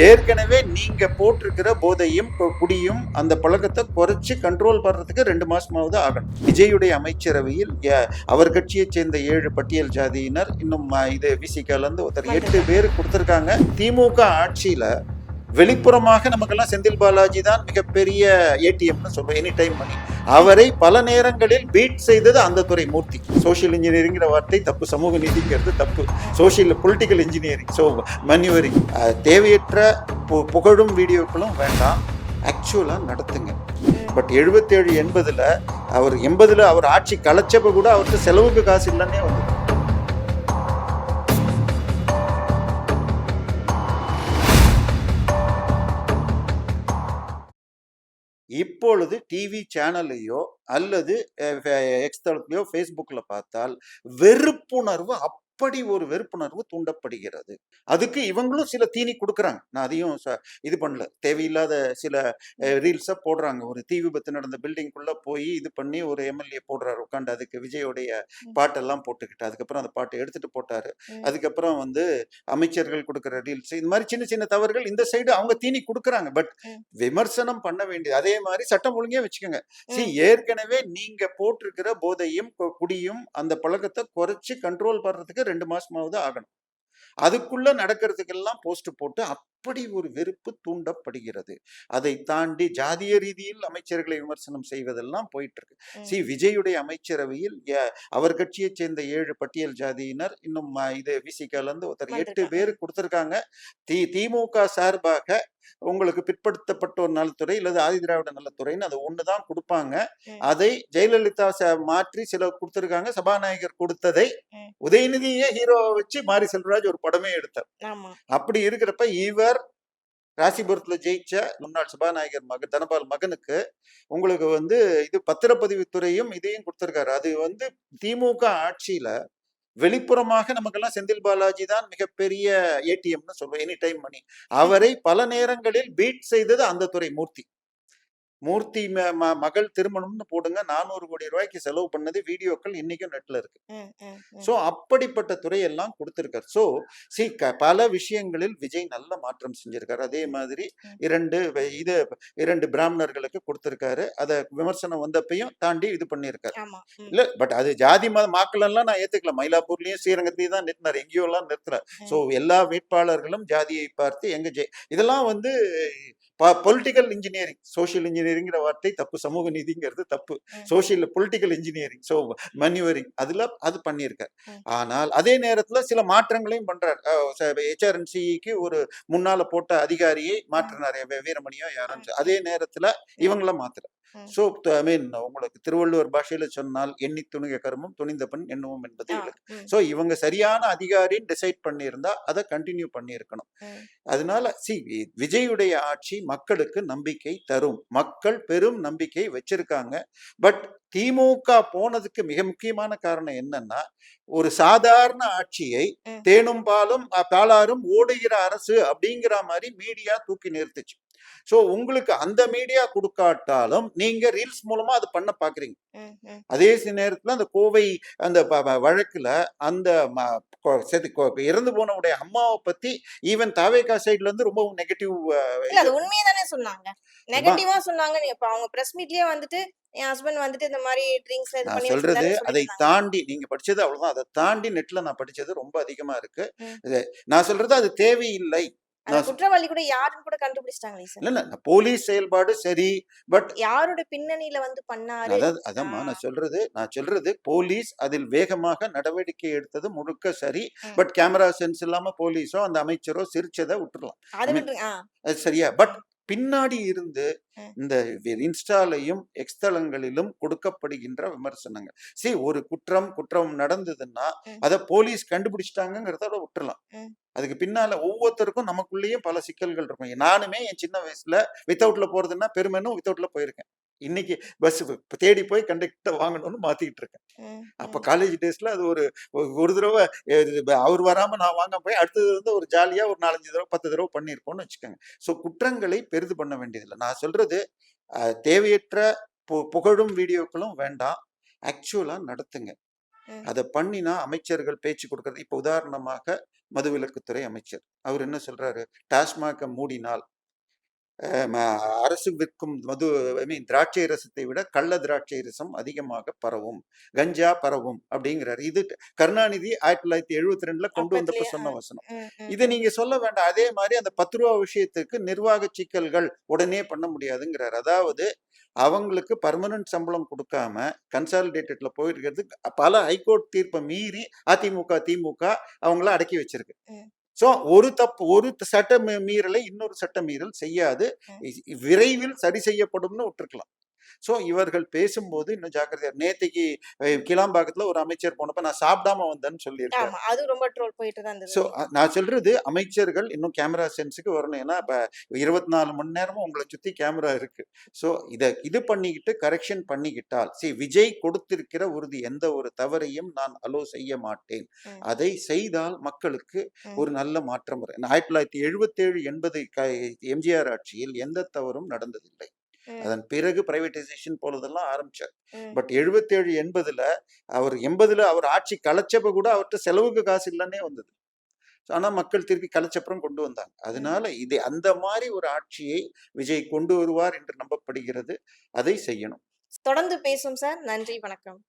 ஏற்கனவே நீங்க போட்டிருக்கிற போதையும் குடியும் அந்த பழக்கத்தை குறைச்சு கண்ட்ரோல் பண்றதுக்கு 2 மாசமாவது ஆகணும். விஜயுடைய அமைச்சரவையில் அவர் கட்சியை சேர்ந்த 7 பட்டியல் ஜாதியினர், இன்னும் இது விசிகால இருந்து ஒருத்தர் 8 பேர் கொடுத்திருக்காங்க. திமுக ஆட்சியில வெளிப்புறமாக நமக்கெல்லாம் செந்தில் பாலாஜி தான் மிகப்பெரிய ஏடிஎம்னு சொல்லுவோம், எனி டைம் மணி. அவரை பல நேரங்களில் பீட் செய்தது அந்த துறை மூர்த்தி. சோசியல் இன்ஜினியரிங்கிற வார்த்தை தப்பு, சமூக நீதிங்கிறது தப்பு, சோசியல் பொலிட்டிக்கல் இன்ஜினியரிங். ஸோ மன்யூவரிங், தேவையற்ற புகழும் வீடியோக்களும் வேண்டாம், ஆக்சுவலாக நடத்துங்க. பட் 77 80 அவர் 80 அவர் ஆட்சி கலைச்சப்ப கூட அவருக்கு செலவுக்கு காசு இல்லைன்னே வந்தது. இப்பொழுது டிவி சேனல்லையோ அல்லது எக்ஸ் தளத்திலையோ ஃபேஸ்புக்ல பார்த்தால் வெறுப்புணர்வு, அப்படி ஒரு வெறுப்புணர்வு தூண்டப்படுகிறது. அதுக்கு இவங்களும் சில தீனி கொடுக்குறாங்க. நான் அதையும் இது பண்ணல, தேவையில்லாத சில ரீல்ஸை போடுறாங்க. ஒரு தீ விபத்து நடந்த பில்டிங்குள்ள போய் இது பண்ணி ஒரு எம்எல்ஏ போடுறாரு உட்காந்து, அதுக்கு விஜயோடைய பாட்டெல்லாம் போட்டுக்கிட்டு, அதுக்கப்புறம் அந்த பாட்டை எடுத்துட்டு போட்டாரு. அதுக்கப்புறம் அமைச்சர்கள் கொடுக்குற ரீல்ஸ், இந்த மாதிரி சின்ன சின்ன தவறுகள் இந்த சைடு அவங்க தீனி கொடுக்குறாங்க. பட் விமர்சனம் பண்ண வேண்டியது. அதே மாதிரி சட்டம் ஒழுங்கே வச்சுக்கோங்க. ஏற்கனவே நீங்க போட்டிருக்கிற போதையும் குடியும் அந்த பழக்கத்தை குறைச்சு கண்ட்ரோல் பண்றதுக்கு 2 மாசமாவது ஆகணும். அதுக்குள்ள நடக்கிறதுக்கெல்லாம் போஸ்ட் போட்டு அப்படி ஒரு வெறுப்பு தூண்டப்படுகிறது. அதை தாண்டி ஜாதிய ரீதியில் அமைச்சர்களை விமர்சனம் செய்வதெல்லாம் போயிட்டு இருக்கு. விஜயுடைய அமைச்சரவையில் அவர் கட்சியை சேர்ந்த 7 பட்டியல் ஜாதியினர், இன்னும் இது விசிகால இருந்து ஒருத்தர் 8 பேர் கொடுத்திருக்காங்க. திமுக சார்பாக உங்களுக்கு பிற்படுத்தப்பட்டோர் நலத்துறை இல்லது ஆதி திராவிட நலத்துறைன்னு அது ஒண்ணுதான் கொடுப்பாங்க. அதை ஜெயலலிதா மாற்றி சில கொடுத்திருக்காங்க. சபாநாயகர் கொடுத்ததை உதயநிதியே ஹீரோவை வச்சு மாரி செல்வராஜ் ஒரு படமே எடுத்தார். அப்படி இருக்கிறப்ப இவர் ராசிபுரத்துல ஜெயிச்ச முன்னாள் சபாநாயகர் தனபால் மகனுக்கு உங்களுக்கு இது பத்திரப்பதிவுத்துறையும் இதையும் கொடுத்திருக்காரு. அது திமுக ஆட்சியில வெளிப்புறமாக நமக்கெல்லாம் செந்தில் பாலாஜி தான் மிகப்பெரிய ஏடிஎம்னு சொல்லுவோம், எனி டைம் மணி. அவரை பல நேரங்களில் பீட் செய்தது அந்த துறை மூர்த்தி. மகள் திருமணம்னு போடுங்க, 400 கோடி ரூபாய்க்கு செலவு பண்ணது வீடியோக்கள் இன்னைக்கும் நெட்ல இருக்கு. சோ அப்படிப்பட்ட துறையெல்லாம் கொடுத்திருக்காரு. சோ பல விஷயங்களில் விஜய் நல்ல மாற்றம் செஞ்சிருக்காரு. அதே மாதிரி 2 பிராமணர்களுக்கு கொடுத்திருக்காரு. அத விமர்சனம் வந்தப்பையும் தாண்டி இது பண்ணிருக்காரு. இல்ல பட் அது ஜாதி மத மாக்கள் எல்லாம் நான் ஏத்துக்கல. மயிலாப்பூர்லயும் ஸ்ரீரங்கத்தையும் தான் நிறுத்தினார், எங்கேயோ எல்லாம் நிறுத்தல. சோ எல்லா வேட்பாளர்களும் ஜாதியை பார்த்து இதெல்லாம் பொலிட்டிக்கல் இன்ஜினியரிங், சோசியல் இன்ஜினியரிங்கிற வார்த்தை தப்பு, சமூக நீதிங்கிறது தப்பு, சோசியல் பொலிட்டிக்கல் இன்ஜினியரிங். ஸோ மன்யூவரிங், அது பண்ணியிருக்காரு. ஆனால் அதே நேரத்துல சில மாற்றங்களையும் பண்றாரு. HRNCக்கு ஒரு முன்னால போட்ட அதிகாரியை மாற்றினார், வீரமணியோ யாரும். அதே நேரத்துல இவங்கள மாத்துற. சோ உங்களுக்கு திருவள்ளுவர் பாஷையில சொன்னால் எண்ணி துணிக கருமம் துணிந்த பெண் எண்ணுவோம் என்பது இருக்கு. சோ இவங்க சரியான அதிகாரின்னு டிசைட் பண்ணியிருந்தா அதை கண்டினியூ பண்ணியிருக்கணும். அதனால விஜயுடைய ஆட்சி மக்களுக்கு நம்பிக்கை தரும். மக்கள் பெரும் நம்பிக்கை வச்சிருக்காங்க. பட் திமுக போனதுக்கு மிக முக்கியமான காரணம் என்னன்னா, ஒரு சாதாரண ஆட்சியை தேனும் பாலும் பாலாரும் ஓடுகிற அரசு அப்படிங்கிற மாதிரி மீடியா தூக்கி நிறுத்துச்சு. சோ உங்களுக்கு அந்த மீடியா கொடுக்காட்டாலும் நீங்க ரீல்ஸ் மூலமா அது பண்ண பாக்குறீங்க. அதே நேரத்துல அந்த கோவை அந்த வழக்குல அந்த இறந்து போனவுடைய அம்மாவை பத்தி ஈவன் தாவேகா சைடுல இருந்து ரொம்ப நெகட்டிவ், உண்மையதானே சொன்னாங்க, நெகட்டிவா சொன்னாங்க. அவங்க பிரஸ் மீட்லயே என் ஹஸ்பண்ட் இந்த மாதிரி ட்ரிங்க்ஸ் இது பண்ணி சொல்றது. அதை தாண்டி நீங்க படிச்சது அவ்வளவுதான். அதை தாண்டி நெட்ல நான் படிச்சது ரொம்ப அதிகமா இருக்கு. நான் சொல்றது அது தேவையில்லை. குற்றவாளி கூட யாருன்னு கூட கண்டுபிடிச்சிட்டாங்களே சார். இல்ல போலீஸ் செயல்பாடு சரி, பட் யாரோட பின்னணியில பண்ணாரு. அதாம்மா நான் சொல்றது போலீஸ் அதில் வேகமாக நடவடிக்கை எடுத்தது முழுக்க சரி. பட் கேமரா சென்ஸ் இல்லாம போலீஸோ அந்த அமைச்சரோ சிரிச்சதை விட்டுறலாம், அது சரியா. பட் பின்னாடி இருந்து இந்த இன்ஸ்டாலையும் எக்ஸ்தலங்களிலும் கொடுக்கப்படுகின்ற விமர்சனங்கள், ஒரு குற்றம் நடந்ததுன்னா அதை போலீஸ் கண்டுபிடிச்சிட்டாங்கிறத விட்டுறலாம். அதுக்கு பின்னால ஒவ்வொருத்தருக்கும் நமக்குள்ளேயும் பல சிக்கல்கள் இருக்கும். நானுமே என் சின்ன வயசுல வித்தவுட்ல போறதுன்னா பெருமைன்னு வித்தவுட்ல போயிருக்கேன். இன்னைக்கு பஸ் தேடி போய் கண்டக்டர் வாங்கணும்னு மாத்திட்டு இருக்கேன். அப்ப காலேஜ் டேஸ்ல அது ஒரு தடவை அவர் வராம நான் வாங்க போய் அடுத்தது ஒரு ஜாலியா ஒரு 4-5 தடவை 10 தடவை பண்ணிருக்கோம்னு வச்சுக்கோங்க. சோ குற்றங்களை பெரிது பண்ண வேண்டியதில்லை. நான் சொல்றது தேவையற்ற புகழும் வீடியோக்களும் வேண்டாம், ஆக்சுவலா நடத்துங்க. ம். அத பண்ணினா அமைச்சர்கள் பேச்சு குடுக்குறது இப்ப உதாரணமாக மதுவிலக்குத்துறை அமைச்சர். அவர் என்ன சொல்றாரு? டாஸ்மாக்க மூடினால் ம அரசு விற்கும் மது திராட்சை ரசத்தை விட கள்ள திராட்சை ரசம் அதிகமாக பரவும். கஞ்சா பரவும் அப்படிங்கிறாரு. இது கருணாநிதி 1972ல கொண்டு வந்தப்ப அப்பத்திலயே சொன்ன வசனம். ம், ம், இத ம். நீங்க சொல்ல வேண்டாம். அதே மாரி அந்த ரூ. 10 விஷயத்துக்கு நிர்வாக சிக்கல்கள் உடனே பண்ண முடியாதுங்கிறாரு. அதாவது அவங்களுக்கு பெர்மனன்ட் சம்பளம் குடுக்காம கன்சாலிடேட்டட்ல போயிருக்கிறது பல ஹைகோர்ட் தீர்ப்ப மீறி அதிமுக, திமுக அவங்கள அடக்கி வச்சிருக்கு. ம். சோ ஒரு சட்ட மீறலை இன்னொரு சட்ட மீறல் செய்யாது. ம். விரைவில் சரி செய்யப்படும்னு விட்டுருக்கலாம். சோ இவர்கள் பேசும்போது இன்னும் ஜாக்கிரதையா நேத்தைக்கு கிளாம்பாக்கத்துல ஒரு அமைச்சர் போனப்ப நான் சாப்பிடாம வந்தேன்னு சொல்லியிருக்காரு. ஆமா. அது ரொம்ப ட்ரோல் போயிட்டு தான் இருந்தது சோ அன்னைக்கு. நான் சொல்றது அமைச்சர்கள் இன்னும் கேமரா சென்ஸுக்கு வரணும். ஏன்னா இப்ப 24 மணி நேரமும் உங்களை சுத்தி கேமரா இருக்கு. சோ இது பண்ணிக்கிட்டு கரெக்ஷன் பண்ணிக்கிட்டால் விஜய் கொடுத்திருக்கிற உறுதி எந்த ஒரு தவறையும் நான் அலோ செய்ய மாட்டேன். ம். அதை செய்தால் மக்களுக்கு ம். ஒரு நல்ல மாற்றம் வரும். 1977, 80 எம்ஜிஆர் ஆட்சியில் எந்த தவறும் நடந்ததில்லை. ம். அதன் பிறகு பிரைவேடைசேஷன் போலதெல்லாம் ஆரம்பிச்சார். ம். பட் 77, 80ல அவர் 80ல அவர் ஆட்சி கலைச்சப்ப கூட அவர்ட்ட செலவுக்கு காசு இல்லன்னே வந்தது. ஆனா மக்கள் திருப்பி கலைச்சப்புறம் கொண்டு வந்தாங்க. ம். அதனால இது அந்த மாரி ஒரு ஆட்சியை விஜய் கொண்டு வருவார் என்று நம்பப்படுகிறது. அதை செய்யணும். தொடர்ந்து பேசுவோம் சார். நன்றி, வணக்கம்.